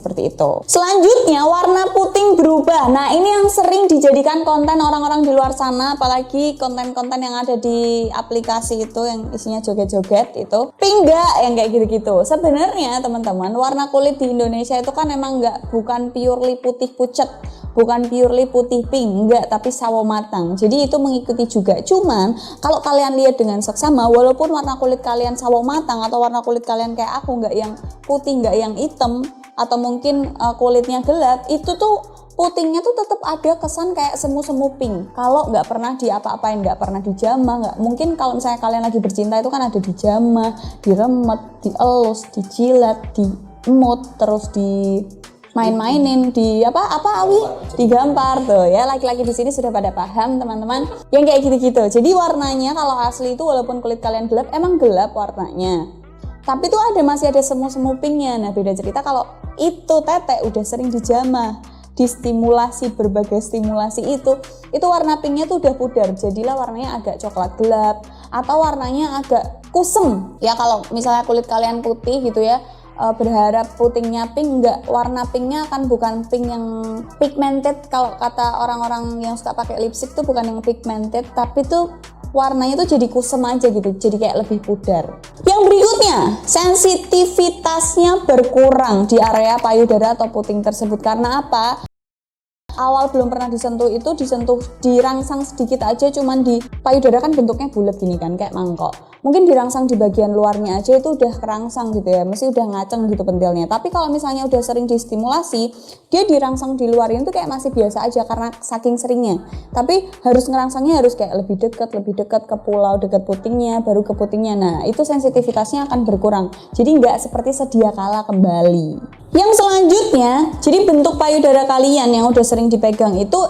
Seperti itu. Selanjutnya warna puting berubah. Nah ini yang sering dijadikan konten orang-orang di luar sana, apalagi konten-konten yang ada di aplikasi itu yang isinya joget-joget itu. Pink nggak yang kayak gitu-gitu. Sebenarnya teman-teman warna kulit di Indonesia itu kan emang bukan purely putih pucet, bukan purely putih pink, enggak, tapi sawo matang. Jadi itu mengikuti juga. Cuman kalau kalian lihat dengan seksama, walaupun warna kulit kalian sawo matang atau warna kulit kalian kayak aku, nggak yang putih, nggak yang hitam, atau mungkin kulitnya gelap, itu tuh putingnya tuh tetap ada kesan kayak semu-semu pink. Kalau nggak pernah diapa-apain, nggak pernah dijamah, nggak mungkin. Kalau misalnya kalian lagi bercinta itu kan ada dijamah, diremet, dielus, dijilat, diemut, terus di main-mainin, di digampar tuh ya. Laki-laki di sini sudah pada paham teman-teman yang kayak gitu-gitu. Jadi warnanya kalau asli itu walaupun kulit kalian gelap, emang gelap warnanya, tapi tuh masih ada semu-semu pinknya. Nah beda cerita kalau itu Tete udah sering dijamah, distimulasi, berbagai stimulasi itu warna pinknya tuh udah pudar, jadilah warnanya agak coklat gelap atau warnanya agak kusem ya. Kalau misalnya kulit kalian putih gitu ya, berharap putingnya pink, enggak, warna pinknya akan bukan pink yang pigmented. Kalau kata orang-orang yang suka pakai lipstick tuh bukan yang pigmented, tapi tuh warnanya tuh jadi kusem aja gitu, jadi kayak lebih pudar. Yang berikutnya, sensitivitasnya berkurang di area payudara atau puting tersebut. Karena apa? Awal belum pernah disentuh itu dirangsang sedikit aja, cuman di payudara kan bentuknya bulat gini kan, kayak mangkok. Mungkin dirangsang di bagian luarnya aja itu udah kerangsang gitu ya, mesti udah ngaceng gitu pentilnya. Tapi kalau misalnya udah sering distimulasi, dia dirangsang di luarnya itu kayak masih biasa aja karena saking seringnya. Tapi harus ngerangsangnya harus kayak lebih dekat ke pulau dekat putingnya, baru ke putingnya. Nah itu sensitivitasnya akan berkurang, jadi nggak seperti sedia kala kembali. Yang selanjutnya, jadi bentuk payudara kalian yang udah sering dipegang itu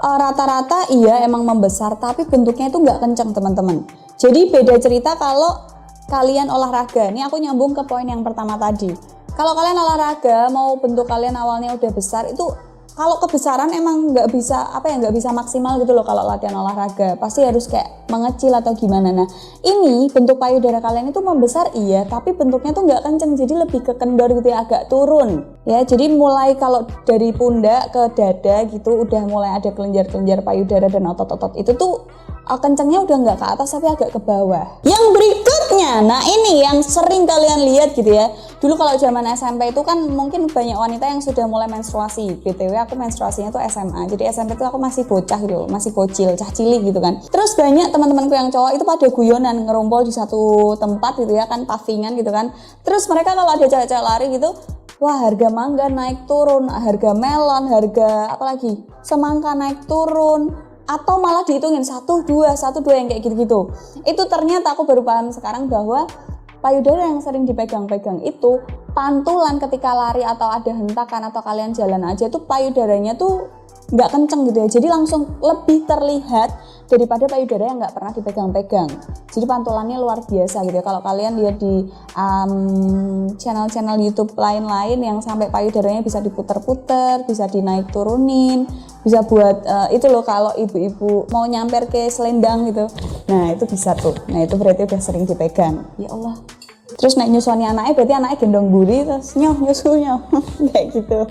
rata-rata iya emang membesar, tapi bentuknya itu nggak kenceng teman-teman. Jadi beda cerita kalau kalian olahraga. Ini aku nyambung ke poin yang pertama tadi. Kalau kalian olahraga mau bentuk kalian awalnya udah besar, itu kalau kebesaran emang nggak bisa maksimal gitu loh. Kalau latihan olahraga pasti harus kayak mengecil atau gimana. Nah ini bentuk payudara kalian itu membesar iya, tapi bentuknya tuh nggak kenceng, jadi lebih ke kendor gitu ya, agak turun ya. Jadi mulai kalau dari pundak ke dada gitu udah mulai ada kelenjar-kelenjar payudara dan otot-otot itu tuh kencengnya udah nggak ke atas tapi agak ke bawah. Yang berikutnya, nah ini yang sering kalian lihat gitu ya. Dulu kalau zaman SMP itu kan mungkin banyak wanita yang sudah mulai menstruasi. BTW aku menstruasinya tuh SMA. Jadi SMP itu aku masih bocah gitu, masih bocil, cah cilik gitu kan. Terus banyak teman-temanku yang cowok itu pada guyonan ngerumpul di satu tempat gitu ya kan, pavingan gitu kan. Terus mereka kalau ada cewek-cewek lari gitu, wah harga mangga naik turun, harga melon, harga apalagi semangka naik turun, atau malah dihitungin 1, 2 yang kayak gitu-gitu. Itu ternyata aku baru paham sekarang bahwa payudara yang sering dipegang-pegang itu pantulan ketika lari atau ada hentakan atau kalian jalan aja itu payudaranya tuh nggak kenceng gitu ya, jadi langsung lebih terlihat daripada payudara yang nggak pernah dipegang-pegang. Jadi pantulannya luar biasa gitu ya. Kalau kalian lihat di channel-channel YouTube lain-lain yang sampai payudaranya bisa diputer-puter, bisa dinaik turunin, bisa buat itu loh kalau ibu-ibu mau nyamper ke selendang gitu. Nah itu bisa tuh. Nah itu berarti udah sering dipegang. Ya Allah. Terus naik nyusoni anaknya, berarti anaknya gendong buri terus nyusunya kayak gitu.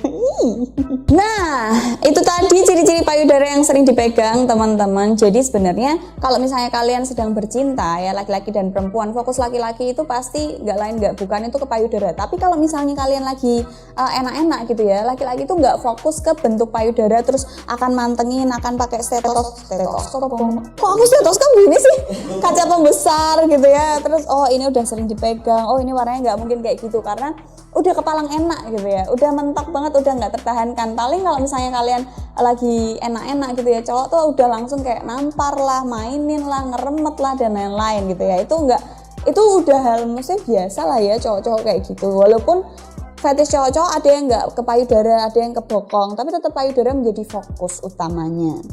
Nah itu tadi ciri-ciri payudara yang sering dipegang teman-teman. Jadi sebenarnya kalau misalnya kalian sedang bercinta ya, laki-laki dan perempuan, fokus laki-laki itu pasti nggak lain nggak bukan itu ke payudara. Tapi kalau misalnya kalian lagi enak-enak gitu ya, laki-laki itu nggak fokus ke bentuk payudara terus akan mantengin, akan pakai stetoskop. Kok aku stetoskop gini sih, kaca pembesar gitu ya. Terus oh ini udah sering dipegang, oh ini warnanya nggak mungkin kayak gitu, karena udah kepalang enak gitu ya, udah mentok banget, udah nggak tertahankan. Paling kalau misalnya kalian lagi enak-enak gitu ya, cowok tuh udah langsung kayak nampar lah, mainin lah, ngeremet lah dan lain-lain gitu ya. Itu udah hal maksudnya biasa lah ya cowok-cowok kayak gitu. Walaupun fetish cowok-cowok ada yang nggak ke payudara, ada yang ke bokong, tapi tetap payudara menjadi fokus utamanya.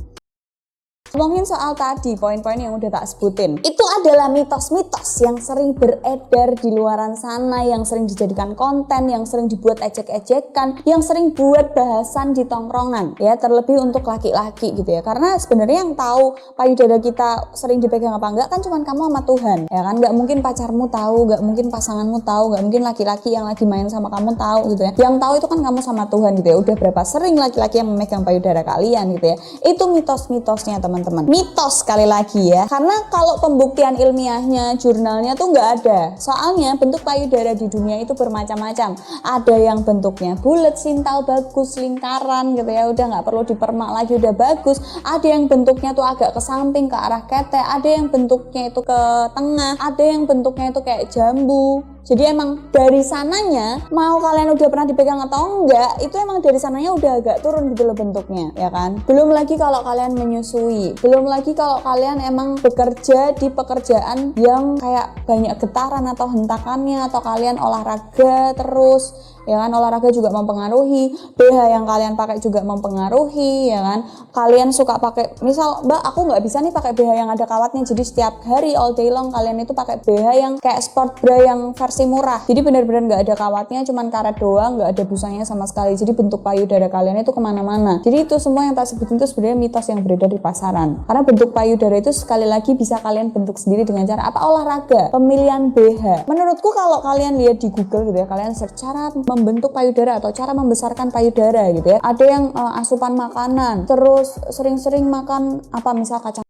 Ngomongin soal tadi poin-poin yang udah tak sebutin, itu adalah mitos-mitos yang sering beredar di luaran sana, yang sering dijadikan konten, yang sering dibuat ejek-ejekan, yang sering buat bahasan di tongkrongan ya, terlebih untuk laki-laki gitu ya. Karena sebenarnya yang tahu payudara kita sering dipegang apa enggak kan cuman kamu sama Tuhan ya kan. Nggak mungkin pacarmu tahu, nggak mungkin pasanganmu tahu, nggak mungkin laki-laki yang lagi main sama kamu tahu gitu ya. Yang tahu itu kan kamu sama Tuhan gitu ya. Udah berapa sering laki-laki yang memegang payudara kalian gitu ya. Itu mitos-mitosnya teman-teman. Mitos sekali lagi ya, karena kalau pembuktian ilmiahnya, jurnalnya tuh nggak ada. Soalnya bentuk payudara di dunia itu bermacam-macam. Ada yang bentuknya bulat, sintal, bagus, lingkaran gitu ya, udah nggak perlu dipermak lagi, udah bagus. Ada yang bentuknya tuh agak ke samping, ke arah ketek. Ada yang bentuknya itu ke tengah. Ada yang bentuknya itu kayak jambu. Jadi emang dari sananya, mau kalian udah pernah dipegang atau enggak, itu emang dari sananya udah agak turun gitu loh bentuknya, ya kan? Belum lagi kalau kalian menyusui, belum lagi kalau kalian emang bekerja di pekerjaan yang kayak banyak getaran atau hentakannya, atau kalian olahraga terus, ya kan? Olahraga juga mempengaruhi, BH yang kalian pakai juga mempengaruhi, ya kan? Kalian suka pakai, misal mbak aku nggak bisa nih pakai BH yang ada kawatnya, jadi setiap hari all day long kalian itu pakai BH yang kayak sport bra yang versi murah, jadi benar-benar nggak ada kawatnya, cuman karet doang, nggak ada busanya sama sekali, jadi bentuk payudara kalian itu kemana-mana. Jadi itu semua yang tak sebutin itu sebenarnya mitos yang beredar di pasaran, karena bentuk payudara itu sekali lagi bisa kalian bentuk sendiri dengan cara apa? Olahraga, pemilihan BH. Menurutku kalau kalian lihat di Google gitu ya, kalian search cara membentuk payudara atau cara membesarkan payudara gitu ya, ada yang asupan makanan, terus sering-sering makan apa misal kacang